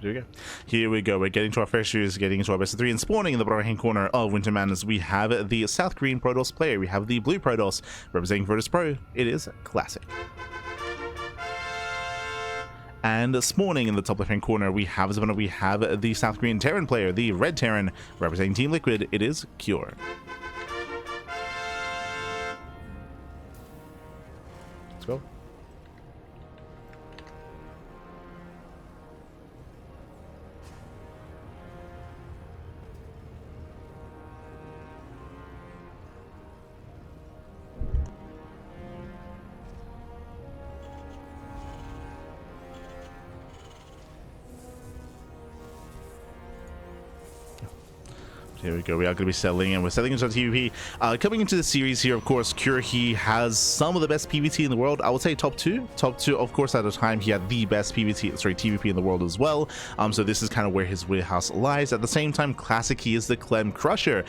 Here we go. Here we go. We're getting to our first series, getting into our best of 3, and spawning in the bottom right hand corner of Winter Madness. We have the South Korean Protoss player. We have the Blue Protoss representing Virtus Pro. It is Classic. And spawning in the top left hand corner, we have the South Korean Terran player, the Red Terran representing Team Liquid. It is Cure. Let's go. Here we go. We are going to be settling in. We're settling into TvP. Coming into the series here, of course, Cure, he has some of the best PvT in the world. I would say top two. Top two, of course, at the time, he had the best TvP in the world as well. So this is kind of where his wheelhouse lies. At the same time, Classic, he is the Clem Crusher.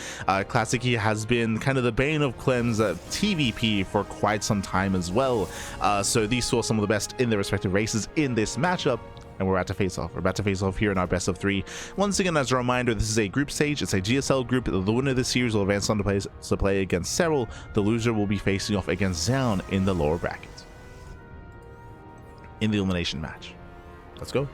Classic, he has been kind of the bane of Clem's TvP for quite some time as well. So these saw some of the best in their respective races in this matchup. And we're about to face off. We're about to face off here in our best of 3. Once again, as a reminder, this is a group stage. It's a GSL group. The winner of the series will advance on to play against Cyril. The loser will be facing off against Zown in the lower bracket in the elimination match. Let's go.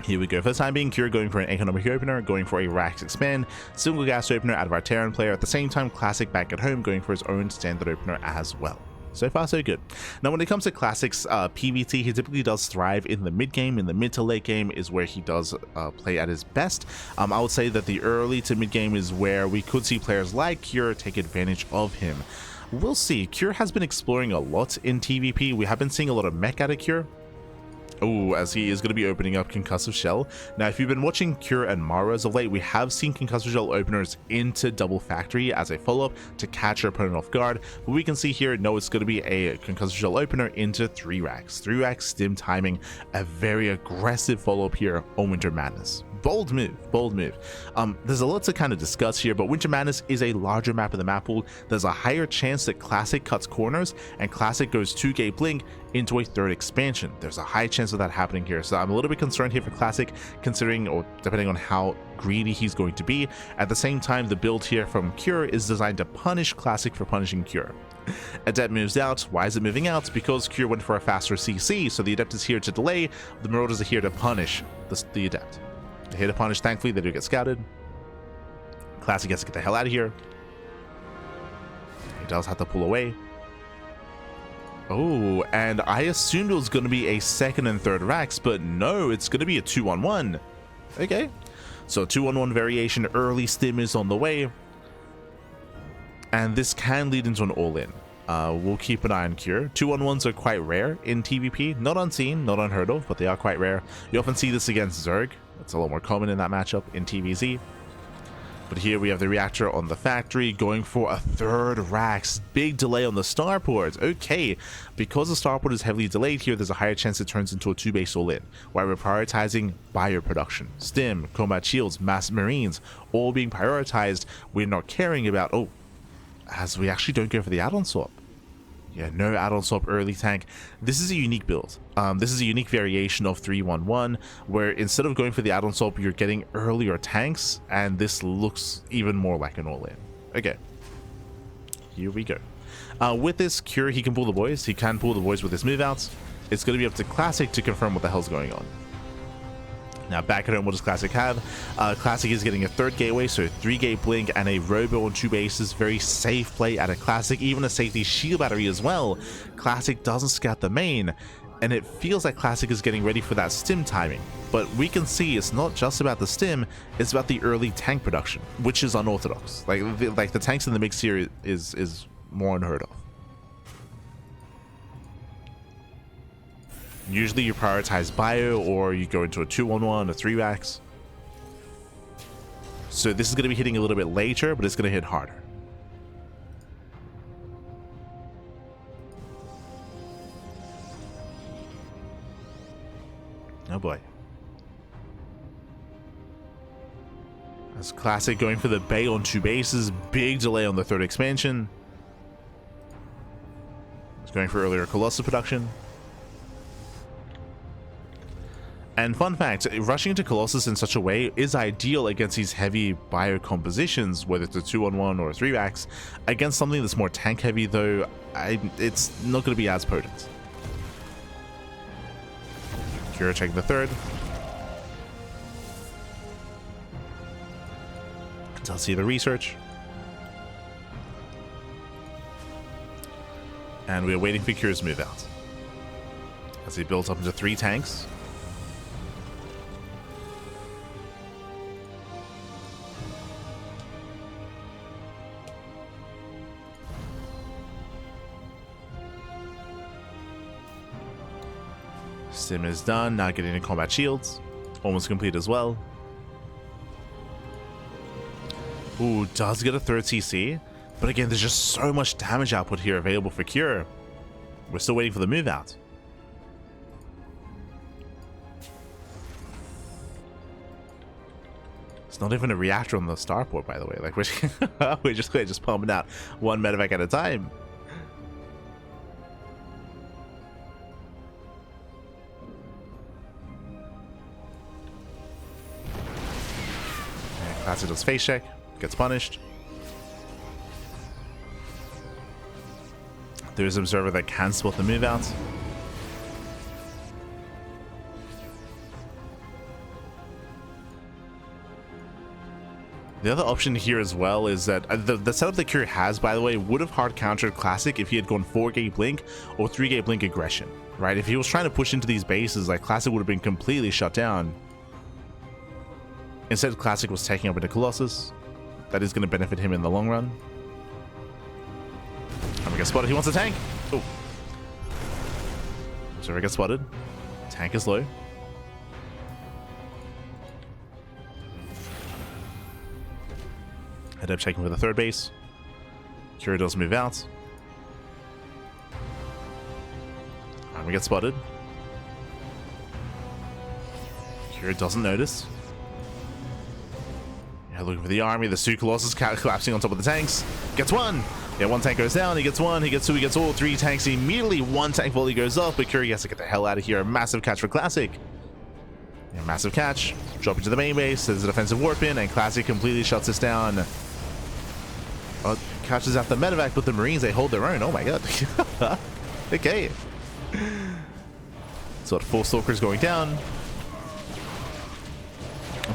Here we go. For the time being, Cure going for an economic opener, going for a Rax expand, single gas opener out of our Terran player. At the same time, Classic back at home going for his own standard opener as well. So far, so good. Now, when it comes to Classic's PvT, he typically does thrive in the mid game. In the mid to late game is where he does play at his best. I would say that the early to mid game is where we could see players like Cure take advantage of him. We'll see. Cure has been exploring a lot in TvP. We have been seeing a lot of mech out of Cure. Oh, as he is going to be opening up Concussive Shell. Now, if you've been watching Cure and Mara as of late, we have seen Concussive Shell openers into Double Factory as a follow-up to catch your opponent off guard. But we can see here, no, it's going to be a Concussive Shell opener into 3 racks. 3 racks stim timing, a very aggressive follow-up here on Winter Madness. Bold move, bold move. There's a lot to kind of discuss here, but Winter Madness is a larger map of the map pool. There's a higher chance that Classic cuts corners and Classic goes 2-gate blink into a 3rd expansion. There's a high chance of that happening here, so I'm a little bit concerned here for Classic, considering or depending on how greedy he's going to be. At the same time, the build here from Cure is designed to punish Classic for punishing Cure. Adept moves out. Why is it moving out? Because Cure went for a faster CC, so the Adept is here to delay. The Marauders are here to punish the Adept. They're here to punish. Thankfully, they do get scouted. Classic gets to get the hell out of here. He does have to pull away. Oh, and I assumed it was going to be a 2nd and 3rd racks, but no, it's going to be a 2-on-1. Okay, so 2-on-1 variation. Early stim is on the way, and this can lead into an all-in. We'll keep an eye on Cure. 2-on-1s are quite rare in TvP. Not unseen, not unheard of, but they are quite rare. You often see this against Zerg. It's a lot more common in that matchup in TvZ. But here we have the reactor on the factory going for a 3rd racks. Big delay on the starport. Okay, because the starport is heavily delayed here, there's a higher chance it turns into a 2-base all-in, while we're prioritizing bioproduction, stim, combat shields, mass marines, all being prioritized. We're not caring about, as we actually don't go for the add-on swap. Yeah, no add-on swap early tank. This is a unique build. This is a unique variation of 3-1-1, where instead of going for the add-on swap, you're getting earlier tanks, and this looks even more like an all-in. Okay, here we go. With this Cure, he can pull the boys. He can pull the boys with his move outs. It's going to be up to Classic to confirm what the hell's going on. Now, back at home, what does Classic have? Classic is getting a 3rd gateway, so 3-gate blink and a robo on 2 bases. Very safe play at a Classic, even a safety shield battery as well. Classic doesn't scout the main, and it feels like Classic is getting ready for that stim timing. But we can see it's not just about the stim, it's about the early tank production, which is unorthodox. Like the tanks in the mix here is more unheard of. Usually you prioritize bio, or you go into a 2-on-1, a 3-racks. So this is going to be hitting a little bit later, but it's going to hit harder. Oh boy. As Classic going for the Bay on 2 bases. Big delay on the 3rd expansion. He's going for earlier Colossus production. And fun fact, rushing into Colossus in such a way is ideal against these heavy bio compositions, whether it's a 2-on-1 or a 3-vax. Against something that's more tank heavy though, it's not going to be as potent. Kira checking the 3rd. Does see the research. And we're waiting for Kira's move out. As he builds up into 3 tanks. Sim is done, now getting into combat shields. Almost complete as well. Ooh, does get a 3rd CC. But again, there's just so much damage output here available for Cure. We're still waiting for the move out. It's not even a reactor on the starport, by the way. Like we're just pumping out 1 medevac at a time. Classic does face check, gets punished. There's an observer that can spot the move out. The other option here as well is that the setup that Cure has, by the way, would have hard countered Classic if he had gone 4-gate blink or 3-gate blink aggression, right? If he was trying to push into these bases, like Classic would have been completely shut down. Instead, Classic was taking up into Colossus. That is going to benefit him in the long run. And we get spotted. He wants a tank. Oh. So we get spotted. Tank is low. Head up checking for the 3rd base. Kira does move out. And we get spotted. Kira doesn't notice. Yeah, looking for the army. The 2 Colossus collapsing on top of the tanks. Gets 1. Yeah, 1 tank goes down. He gets 1. He gets 2. He gets all 3 tanks. Immediately 1 tank volley goes off. But Kira has to get the hell out of here. A massive catch for Classic. Yeah, massive catch. Drop into the main base. There's a defensive warp in. And Classic completely shuts this down. Oh, catches out the medevac, but the Marines, they hold their own. Oh my god. Okay. So 4 Stalkers going down.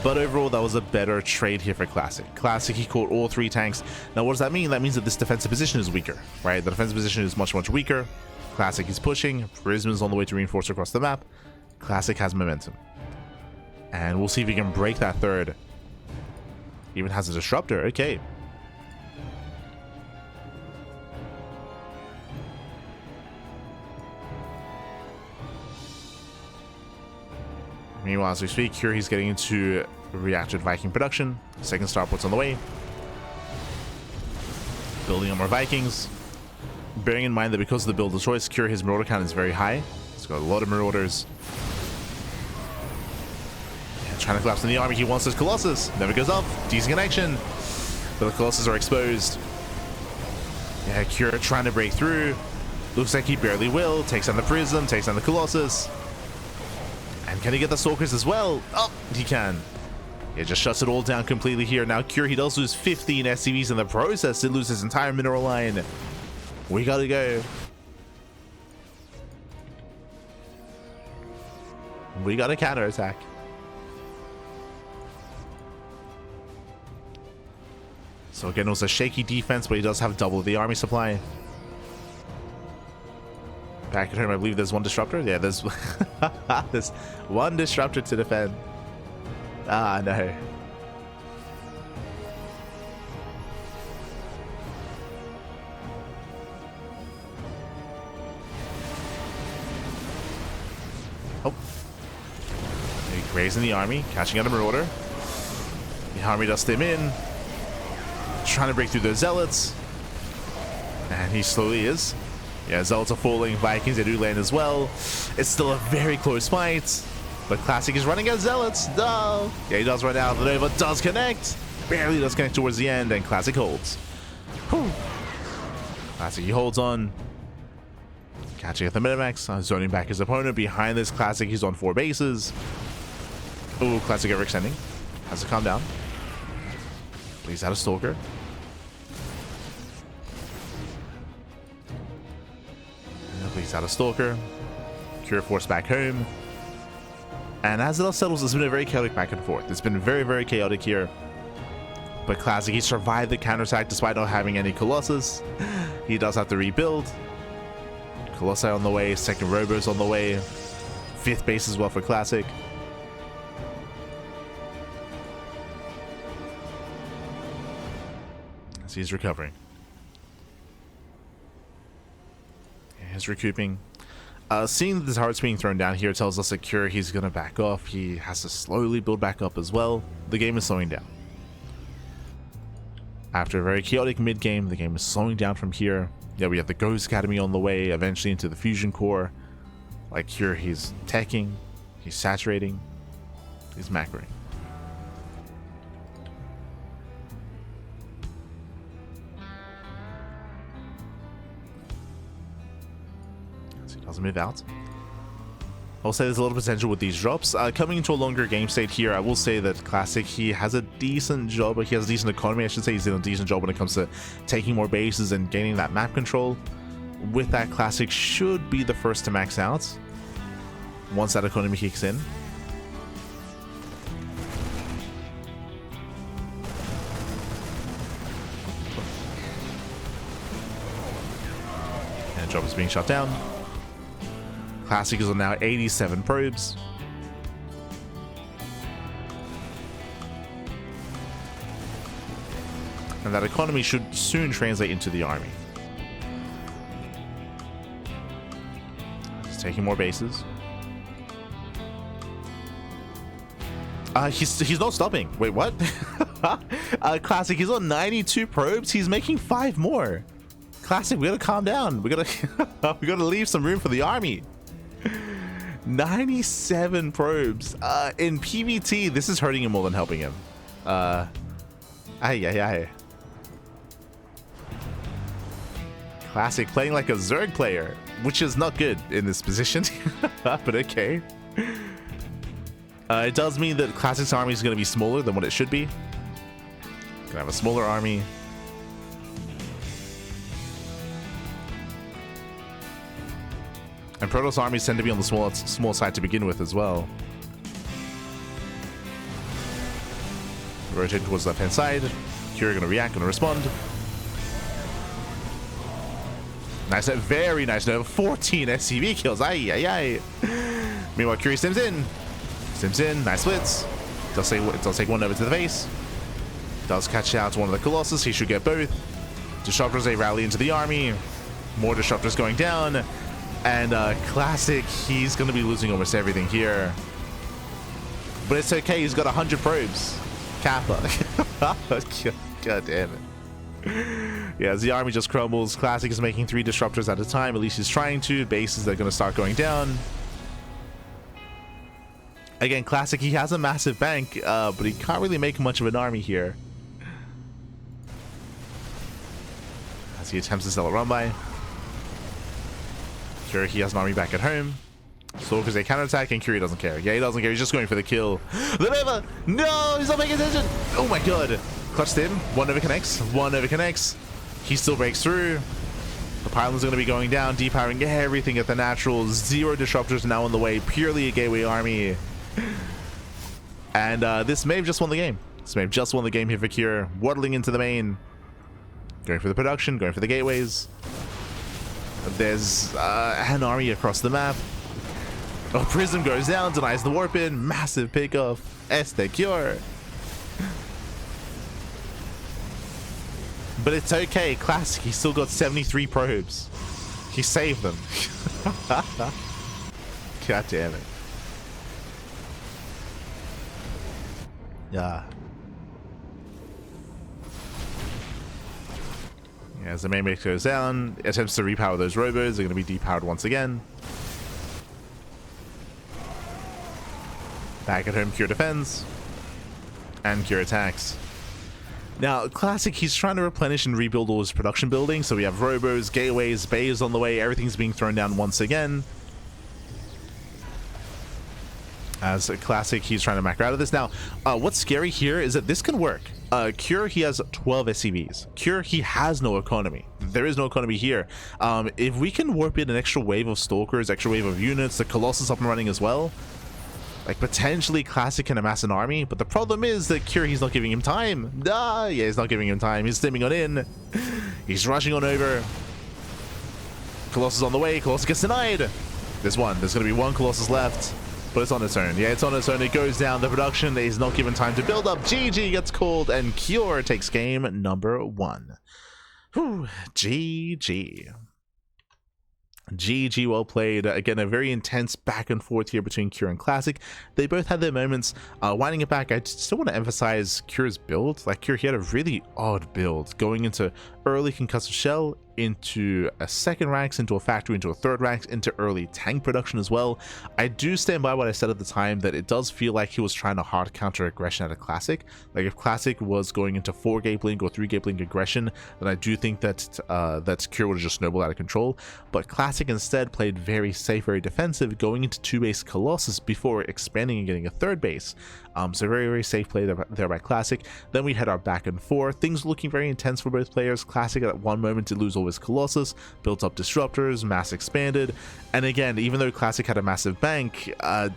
But overall, that was a better trade here for Classic. Classic, he caught all 3 tanks. Now, what does that mean? That means that this defensive position is weaker, right? The defensive position is much, much weaker. Classic is pushing. Prisma's on the way to reinforce across the map. Classic has momentum. And we'll see if he can break that 3rd. Even has a disruptor. Okay. Meanwhile, as we speak, here he's getting into reactored Viking production. 2nd starport's on the way. Building on more Vikings. Bearing in mind that because of the build of choice, Cure, his marauder count is very high. He's got a lot of marauders. Yeah, trying to collapse in the army. He wants his Colossus. Never goes up. Decent connection. But the Colossus are exposed. Yeah, Cure trying to break through. Looks like he barely will. Takes down the Prism. Takes down the Colossus. And can he get the Stalkers as well? Oh, he can. It just shuts it all down completely here. Now Cure, he does lose 15 SCVs in the process to lose his entire mineral line. We gotta go. We got a counterattack. So again, it was a shaky defense, but he does have double the army supply. Back at home, I believe there's 1 disruptor. Yeah, there's there's 1 disruptor to defend. Ah, no. Oh. He grazing the army, catching out a marauder. The army does stim in. Trying to break through those zealots. And he slowly is. Yeah, Zealots are falling. Vikings, they do land as well. It's still a very close fight. But Classic is running out of Zealots. No. Yeah, he does run out. The Nova does connect. barely does connect towards the end, and Classic holds. Whew. Classic, he holds on. Catching at the Minimax, zoning back his opponent. Behind this, Classic, he's on 4 bases. Ooh, Classic overextending. Has to calm down. Plays out a Stalker. Plays out a Stalker. Cure force back home. And as it all settles, it's been a very chaotic back and forth. It's been very, very chaotic here. But Classic, he survived the counterattack despite not having any Colossus. He does have to rebuild. Colossi on the way, second Robo's on the way. 5th base as well for Classic. As he's recovering. He's recouping. Seeing that the turret's being thrown down here tells us that Cure, he's going to back off. He has to slowly build back up as well. The game is slowing down. After a very chaotic mid-game, the game is slowing down from here. Yeah, we have the Ghost Academy on the way, eventually into the Fusion Core. Like Cure, he's teching, he's saturating, he's macroing. So he doesn't move out. I'll say there's a little potential with these drops. Coming into a longer game state here, I will say that Classic, he has a decent job, he has a decent economy, I should say. He's in a decent job when it comes to taking more bases and gaining that map control. With that, Classic should be the first to max out once that economy kicks in. And job is being shut down. Classic is on now 87 probes. And that economy should soon translate into the army. He's taking more bases. He's not stopping. Wait, what? Classic, he's on 92 probes. He's making 5 more. Classic, we gotta calm down. We gotta leave some room for the army. 97 probes. In PvT, this is hurting him more than helping him. Classic playing like a Zerg player, which is not good in this position, but okay. It does mean that Classic's army is going to be smaller than what it should be. Gonna have a smaller army. And Protoss armies tend to be on the small side to begin with as well. Rotate towards the left-hand side. Cure gonna react, gonna respond. Nice, very nice. No, 14 SCV kills. Aye, aye, aye. Meanwhile, Curie sims in. Sims in. Nice splits. Does take one over to the face. Does catch out one of the Colossus. He should get both. Disruptors, they rally into the army. More Disruptors going down. And Classic, he's going to be losing almost everything here. But it's okay, he's got 100 probes. Kappa. God damn it. Yeah, as the army just crumbles, Classic is making 3 Disruptors at a time. At least he's trying to. Bases are going to start going down. Again, Classic, he has a massive bank, but he can't really make much of an army here. As he attempts to sell a run by. Curie, he has an army back at home. Stalkers, they counterattack, and Curie doesn't care. Yeah, he doesn't care. He's just going for the kill. The Nova! No! He's not paying attention! Oh my god! Clutched him. One over connects. One over connects. He still breaks through. The pylons are going to be going down, depowering everything at the natural. 0 Disruptors now on the way. Purely a gateway army. And this may have just won the game. This may have just won the game here for Cure. Waddling into the main. Going for the production, going for the gateways. There's an army across the map. Oh, Prism goes down, denies the warp in. Massive pickoff. Este Cure. But it's okay. Classic, he still got 73 probes. He saved them. God damn it. Yeah. As the main base goes down, attempts to repower those robos are going to be depowered once again. Back at home, Cure defends. And Cure attacks. Now, Classic, he's trying to replenish and rebuild all his production buildings. So we have robos, gateways, bays on the way. Everything's being thrown down once again. As a Classic, he's trying to macro out of this. Now, what's scary here is that this can work. Cure, he has 12 SCVs. Cure, he has no economy. There is no economy here. If we can warp in an extra wave of Stalkers, extra wave of units, the Colossus up and running as well, like potentially Classic can amass an army. But the problem is that Cure, he's not giving him time. Yeah, he's not giving him time. He's stimming on in. He's rushing on over. Colossus on the way. Colossus gets denied. There's one. There's going to be one Colossus left. But it's on its own. Yeah, it's on its own. It goes down. The production is not given time to build up. GG gets called, and Cure takes game number 1. Whew. GG. GG, well played. Again, a very intense back and forth here between Cure and Classic. They both had their moments. Winding it back, I still want to emphasize Cure's build. Like, Cure, he had a really odd build. Going into early concussive shell, into a second racks, into a factory, into a third racks, into early tank production as well. I do stand by what I said at the time, that it does feel like he was trying to hard counter aggression at a Classic. Like, if Classic was going into 4 gate blink or 3 gate blink aggression, then I do think that that Cure would have just snowballed out of control. But Classic instead played very safe, very defensive, going into 2 base Colossus before expanding and getting a 3rd base. So very, very safe play there by Classic. Then we had our back and forth. Things looking very intense for both players. Classic at one moment did lose all his Colossus, built up disruptors, mass expanded, and again, even though Classic had a massive bank,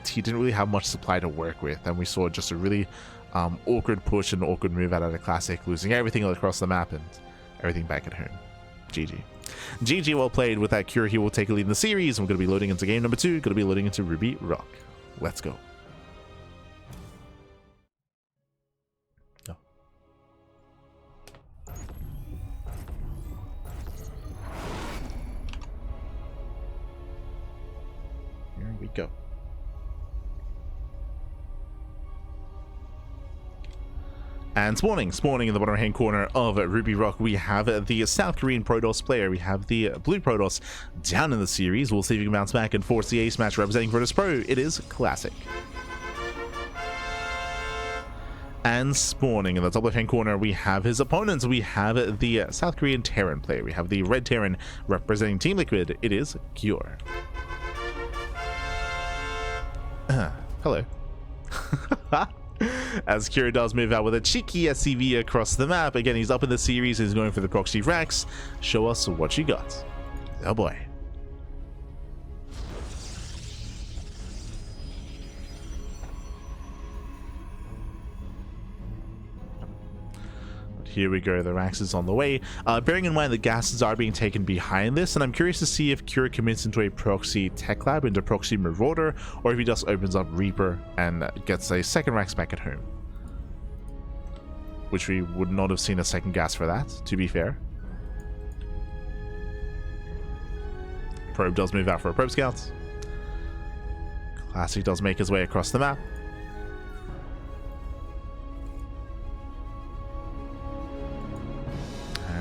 he didn't really have much supply to work with, and we saw just a really awkward push and awkward move out of the Classic, losing everything across the map and everything back at home. GG. GG, well played. With that, Cure, he will take a lead in the series, and we're going to be loading into game number 2, going to be loading into Ruby Rock. Let's go. Here we go. And spawning in the bottom right hand corner of Ruby Rock, we have the South Korean Protoss player. We have the blue Protoss down in the series. We'll see if he can bounce back and force the ace match representing Virtus Pro. It is Classic. And spawning in the top left hand corner, we have his opponents. We have the South Korean Terran player. We have the red Terran representing Team Liquid. It is Cure. Hello. As Cure does move out with a cheeky SCV across the map. Again, he's up in the series. He's going for the proxy racks. Show us what you got. Oh boy. Here we go, the racks is on the way. Bearing in mind the gases are being taken behind this, and I'm curious to see if Cure commits into a proxy tech lab, into proxy Marauder, or if he just opens up Reaper and gets a second racks back at home. Which we would not have seen a second gas for that, to be fair. Probe does move out for a probe scout. Classic does make his way across the map.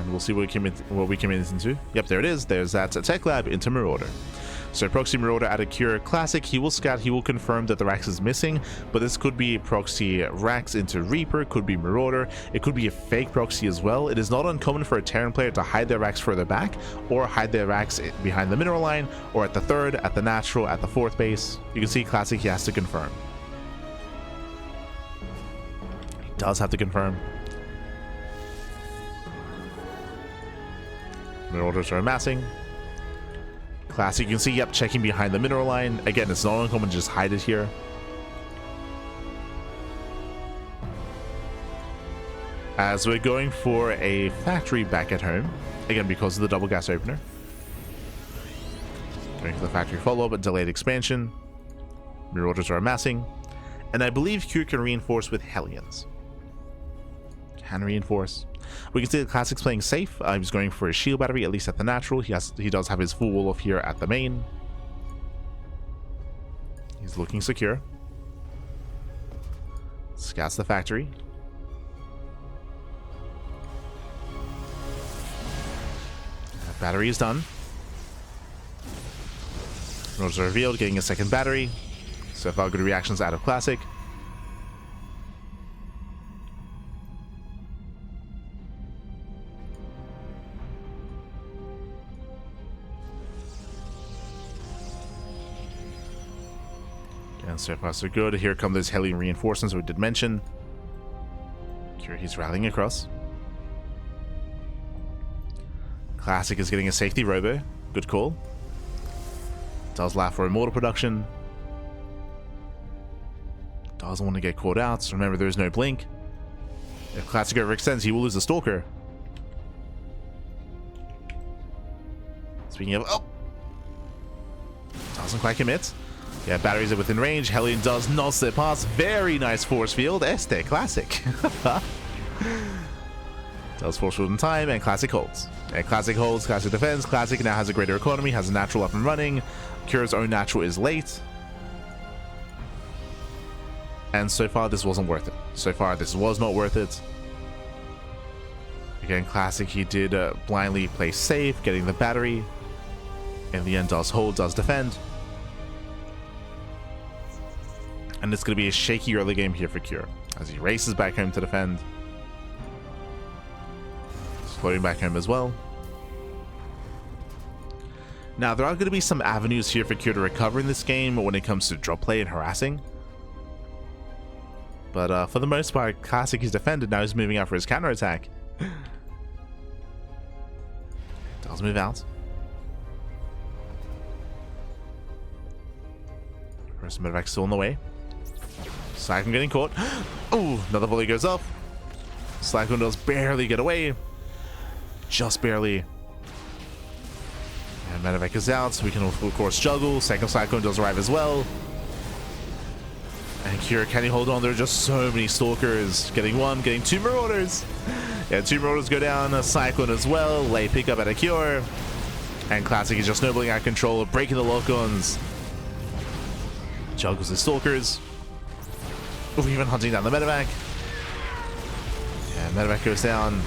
We'll see what we commit into. Yep, there it is. There's that tech lab into Marauder. So proxy Marauder at a Cure Classic. He will scout. He will confirm that the Rax is missing, but this could be proxy Rax into Reaper, could be Marauder. It could be a fake proxy as well. It is not uncommon for a Terran player to hide their Rax further back, or hide their Rax behind the mineral line, or at the 3rd, at the natural, at the 4th base. You can see Classic, he has to confirm. He does have to confirm. Marauders are amassing. Classic, you can see, yep, checking behind the mineral line. Again, it's not uncommon to just hide it here. As we're going for a factory back at home. Again, because of the double gas opener. Going for the factory follow-up and delayed expansion. Marauders are amassing. And I believe Cure can reinforce with Hellions. Can reinforce. We can see the Classic's playing safe. He's going for a shield battery, at least at the natural. He does have his full wall off here at the main. He's looking secure. Scouts the factory. That battery is done. Roads are revealed, getting a second battery. So far, good reactions out of Classic. So far so good. Here come those heli reinforcements we did mention. Here he's rallying across. Classic is getting a safety robo. Good call. Does laugh for immortal production. Doesn't want to get caught out. Remember, there's no blink. If Classic overextends, he will lose the Stalker. Speaking of... Oh! Doesn't quite commit. Yeah, batteries are within range. Hellion does not slip past. Very nice force field. Este, Classic. Does force field in time, and Classic holds. And Classic holds, Classic defends. Classic now has a greater economy, has a natural up and running. Kura's own natural is late. And so far, this wasn't worth it. So far, this was not worth it. Again, Classic, he did blindly play safe, getting the battery. In the end, does hold, does defend. And it's going to be a shaky early game here for Cure, as he races back home to defend. He's floating back home as well. Now, there are going to be some avenues here for Cure to recover in this game when it comes to drop play and harassing. But for the most part, Classic is defended. Now he's moving out for his counterattack. Does move out. First medevac still in the way. Cyclone getting caught. Oh, another volley goes up. Cyclone does barely get away. Just barely. And medevac is out, so we can of course juggle. Second Cyclone does arrive as well. And Cure, can he hold on? There are just so many Stalkers. Getting one, getting two Marauders. Yeah, two Marauders go down. A Cyclone as well. Late pickup at a Cure. And Classic is just snowballing out of control, breaking the lock-ons. Juggles the Stalkers. Ooh, even hunting down the medevac. Yeah, medevac goes down.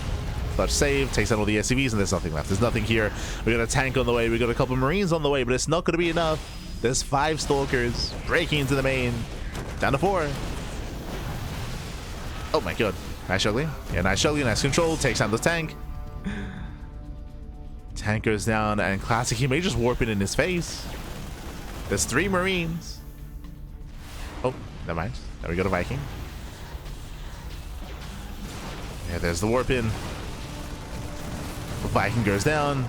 Clutch save, takes out all the SCVs, and there's nothing left. There's nothing here. We got a tank on the way. We got a couple Marines on the way, but it's not going to be enough. There's 5 Stalkers breaking into the main. Down to 4. Oh my god. Nice juggling. Yeah, nice juggling, nice control. Takes down the tank. Tank goes down, and Classic, he may just warp it in his face. There's 3 Marines. Oh, never mind. There we go to Viking. Yeah, there's the warp in. Viking goes down.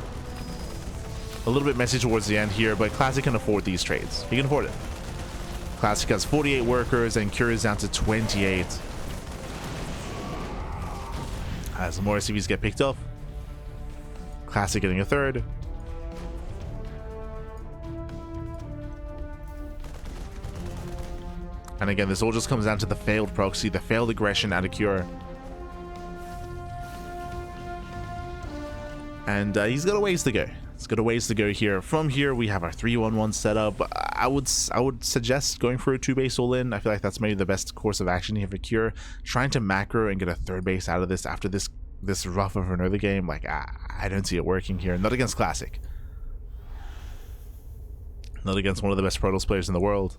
A little bit messy towards the end here, but Classic can afford these trades. He can afford it. Classic has 48 workers, and Cure is down to 28. As more SCVs get picked up. Classic getting a third. And again, this all just comes down to the failed proxy, the failed aggression out of Cure. And he's got a ways to go. He's got a ways to go here. From here, we have our 3-1-1 setup. I would suggest going for a 2-base all-in. I feel like that's maybe the best course of action here for Cure. Trying to macro and get a 3rd base out of this after this rough of an early game, like, I don't see it working here. Not against Classic. Not against one of the best Protoss players in the world.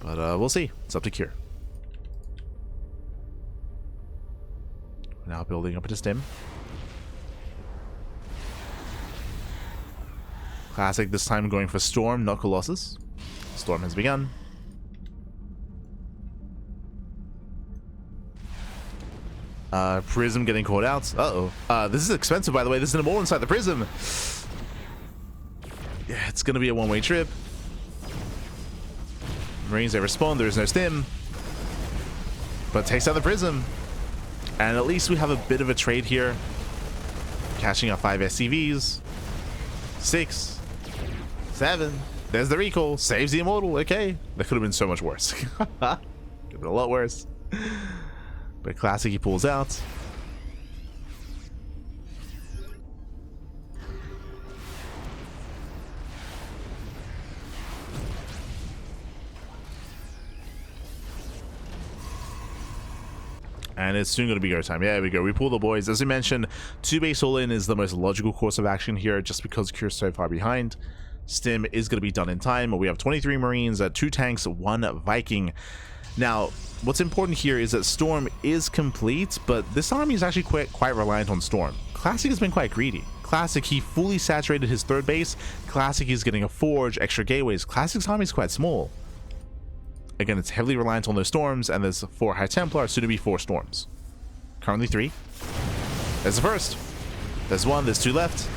But we'll see. It's up to Cure. Now building up into Stim. Classic this time going for Storm, not Colossus. Storm has begun. Prism getting caught out. Uh-oh. This is expensive, by the way. This is an immortal inside the Prism. Yeah, it's going to be a one-way trip. Marines, they respond. There is no Stim. But takes out the Prism. And at least we have a bit of a trade here. Catching up 5 SCVs. 6. 7. There's the recall. Saves the immortal. Okay. That could have been so much worse. Could have been a lot worse. But Classic, he pulls out. And it's soon going to be go time. Yeah, there we go. We pull the boys. As we mentioned, 2-base all-in is the most logical course of action here, just because Cure's so far behind. Stim is going to be done in time. We have 23 Marines, 2 tanks, 1 Viking. Now, what's important here is that Storm is complete, but this army is actually quite reliant on Storm. Classic has been quite greedy. Classic, he fully saturated his 3rd base. Classic is getting a forge, extra gateways. Classic's army is quite small. Again, it's heavily reliant on those storms, and there's 4 High Templar, soon to be 4 storms. Currently 3. There's the first. There's 1, there's 2 left.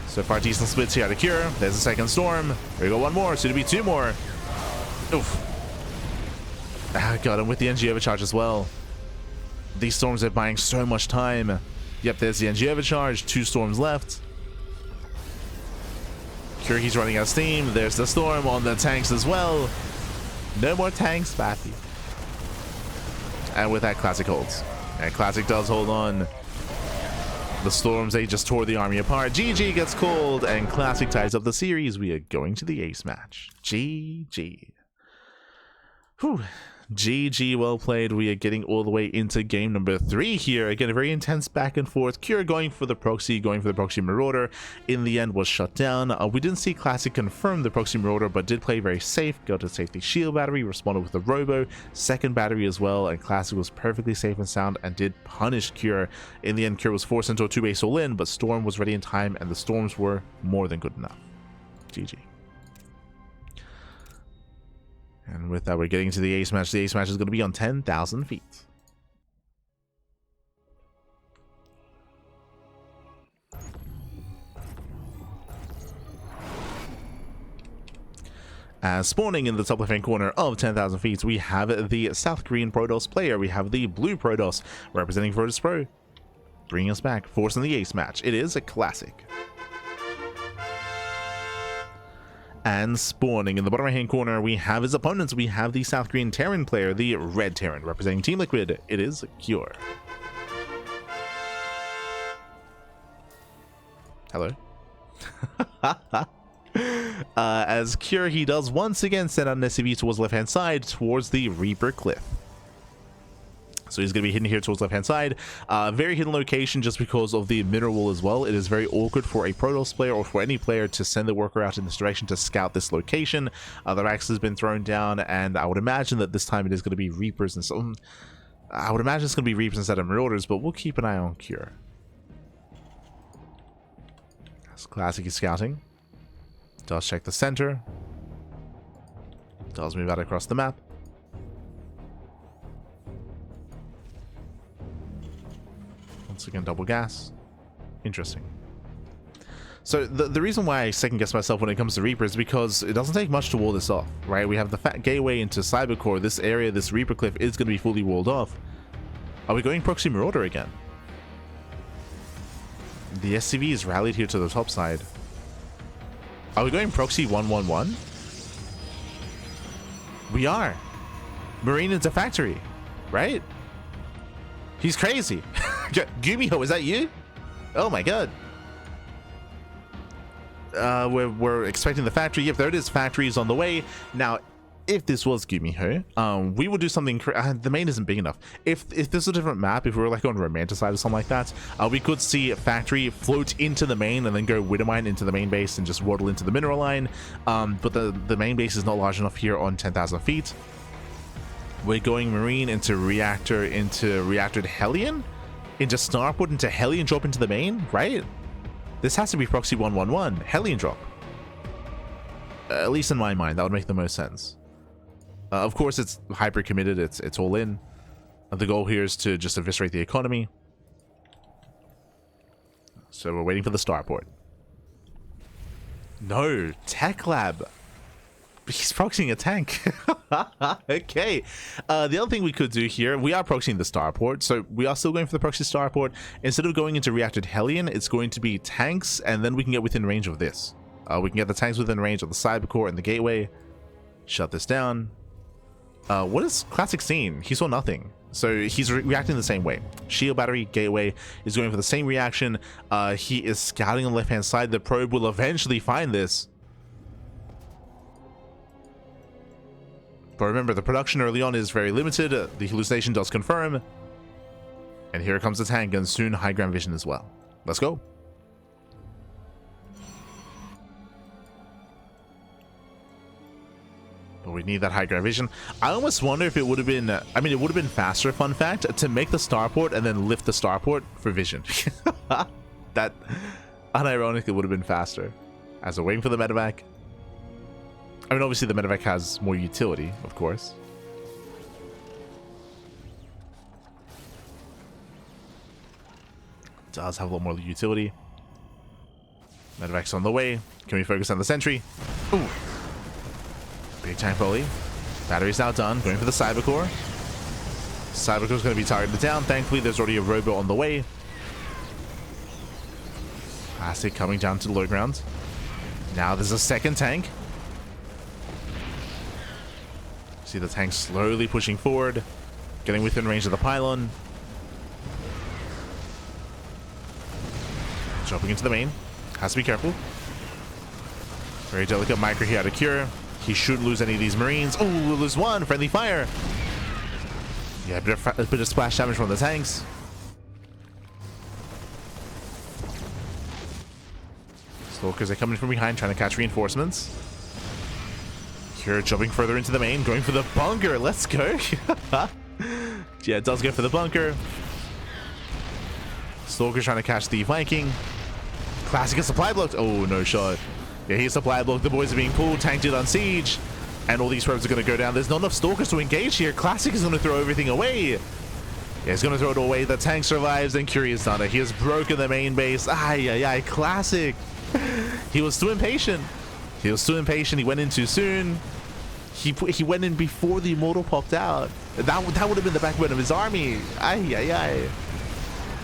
So far, decent splits here out of Cure. There's a second storm. There we go, 1 more, soon to be 2 more. Oof. Got him with the NG overcharge as well. These storms are buying so much time. Yep, there's the NG overcharge, 2 storms left. Cure, he's running out of steam. There's the storm on the tanks as well. No more tanks, Bathy. And with that, Classic holds. And Classic does hold on. The storms, they just tore the army apart. GG gets called, and Classic ties up the series. We are going to the ace match. GG. Whew. GG, well played. We are getting all the way into game number 3 here. Again, a very intense back and forth. Cure going for the proxy Marauder. In the end, was shut down. We didn't see Classic confirm the proxy Marauder, but did play very safe. Got to safety shield battery, responded with a robo, second battery as well, and Classic was perfectly safe and sound and did punish Cure. In the end, Cure was forced into a 2-base all-in, but Storm was ready in time, and the Storms were more than good enough. GG. And with that, we're getting to the ace match. The ace match is going to be on 10,000 feet. Spawning in the top left-hand corner of 10,000 feet, we have the South Korean Protoss player. We have the blue Protoss representing Protoss Pro, bringing us back, forcing the ace match. It is a classic. And spawning in the bottom right-hand corner, we have his opponents. We have the South Korean Terran player, the red Terran, representing Team Liquid. It is Cure. Hello. As Cure, he does once again send out an SCV towards the left-hand side, towards the Reaper Cliff. So he's going to be hidden here towards the left-hand side. Very hidden location just because of the mineral wall as well. It is very awkward for a Protoss player or for any player to send the worker out in this direction to scout this location. The Rax has been thrown down, and I would imagine that this time it is going to be Reapers and so. I would imagine it's going to be Reapers instead of Marauders, but we'll keep an eye on Cure. As Classic is scouting. Does check the center. Does move out across the map. Once again, double gas. Interesting. So the reason why I second guess myself when it comes to Reaper is because it doesn't take much to wall this off, right? We have the fat gateway into Cyber Core. This area, this Reaper Cliff is going to be fully walled off. Are we going Proxy Marauder again? The SCV is rallied here to the top side. Are we going Proxy 111? We are. Marine into factory, right? He's crazy. Gumiho, is that you? Oh my god. We're expecting the factory. Yep, there it is. Factory is on the way. Now, if this was Gumiho, we would do something. The main isn't big enough. If this was a different map, if we were like on Romanticide or something like that, we could see a factory float into the main and then go Widowmine into the main base and just waddle into the mineral line. But the main base is not large enough here on 10,000 feet. We're going Marine into Reactor to Hellion? Into Starport into Hellion drop into the main, right? This has to be Proxy 111. Hellion drop. At least in my mind, that would make the most sense. Of course, it's hyper committed. It's all in. The goal here is to just eviscerate the economy. So we're waiting for the Starport. No, Tech Lab. He's proxying a tank. Okay. The other thing we could do here, we are proxying the Starport, so we are still going for the proxy Starport. Instead of going into Reactor Hellion, it's going to be tanks, and then we can get within range of this. We can get the tanks within range of the Cyber Core and the Gateway. Shut this down. What is Classic seen? He saw nothing. So he's reacting the same way. Shield Battery, Gateway is going for the same reaction. He is scouting on the left-hand side. The probe will eventually find this. But remember, the production early on is very limited. The hallucination does confirm. And here comes the tank, and soon high ground vision as well. Let's go. But we need that high ground vision. I almost wonder if it would have been, I mean, it would have been faster, fun fact, to make the Starport and then lift the Starport for vision. That, unironically, would have been faster. As we're waiting for the medevac. I mean, obviously the medevac has more utility, of course. Does have a lot more utility. Medevac's on the way. Can we focus on the sentry? Ooh. Big tank volley. Battery's now done. Going for the Cyber Core. Cyber Core's going to be targeted down. Thankfully, there's already a robot on the way. Classic coming down to the low ground. Now there's a second tank. See the tank slowly pushing forward. Getting within range of the pylon. Jumping into the main. Has to be careful. Very delicate micro here out of Cure. He shouldn't lose any of these Marines. Oh, we'll lose one. Friendly fire. Yeah, a bit of splash damage from the tanks. Stalkers are coming from behind, trying to catch reinforcements. Cure jumping further into the main, going for the bunker. Let's go. Yeah, it does go for the bunker. Stalker's trying to catch the Viking. Classic is supply blocked. Oh, no shot. Yeah, he's supply blocked. The boys are being pulled. Tank did on siege. And all these probes are going to go down. There's not enough Stalkers to engage here. Classic is going to throw everything away. Yeah, he's going to throw it away. The tank survives, and Curious done it. He has broken the main base. Ay. Classic. He was too impatient. He went in too soon. He went in before the Immortal popped out. That would have been the backbone of his army. Ay.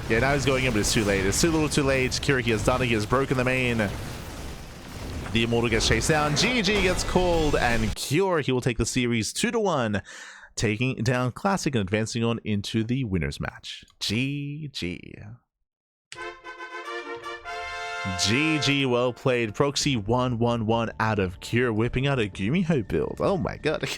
Yeah, now he's going in, but it's too late. It's too little too late. Kiriki has done it. He has broken the main. The Immortal gets chased down. GG gets called, and Cure, he will take the series 2-1, taking down Classic and advancing on into the winners match. GG. GG, well played. Proxy 1-1-1 out of Cure, whipping out a Gumiho build. Oh my god.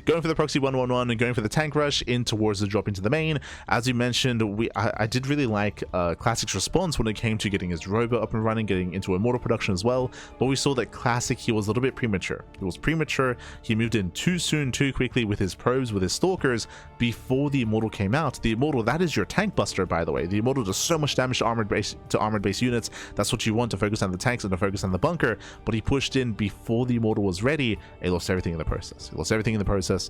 Going for the Proxy 1-1-1 and going for the tank rush in towards the drop into the main. As you mentioned, I did really like Classic's response when it came to getting his robot up and running, getting into Immortal production as well. But we saw that Classic, he was a little bit premature. He was premature. He moved in too soon, too quickly with his probes, with his Stalkers, before the Immortal came out. The Immortal, that is your tank buster, by the way. The Immortal does so much damage to armored base units. That's what you want, to focus on the tanks and to focus on the bunker, but he pushed in before the Immortal was ready. He lost everything in the process.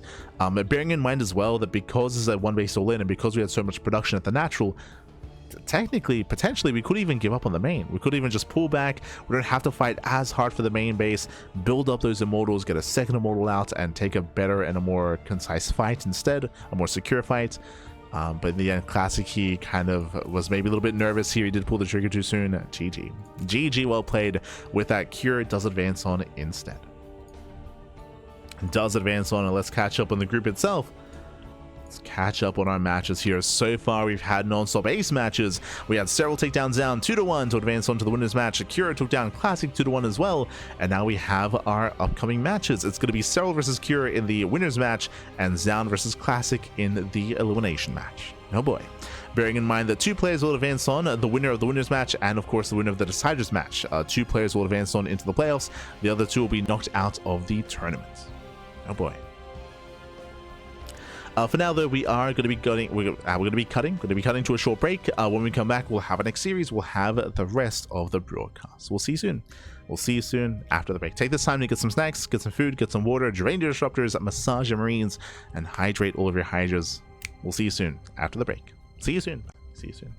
Bearing in mind as well that because it's a one base all in, and because we had so much production at the natural, technically, potentially, we could even give up on the main. We could even just pull back. We don't have to fight as hard for the main base, build up those Immortals, get a second Immortal out, and take a better and a more concise fight instead, a more secure fight. But in the end, Classic, he kind of was maybe a little bit nervous here. He did pull the trigger too soon. GG, well played. With that, Cure does advance on instead. And let's catch up on the group itself. Let's catch up on our matches here. So far, we've had non-stop ace matches. We had several takedowns down 2-1 to advance on to the winners match. Cure took down Classic 2-1 as well. And now we have our upcoming matches. It's going to be Cyril versus Cure in the winners match and Zound versus Classic in the elimination match. Oh boy. Bearing in mind that 2 players will advance on, the winner of the winners match and of course the winner of the deciders match. 2 players will advance on into the playoffs. The other 2 will be knocked out of the tournament. Oh boy. For now, though, we are going to be going. We're going to be cutting to a short break. When we come back, we'll have our next series. We'll have the rest of the broadcast. We'll see you soon. We'll see you soon after the break. Take this time to get some snacks, get some food, get some water, drain your disruptors, massage your Marines, and hydrate all of your Hydras. We'll see you soon after the break. See you soon. See you soon.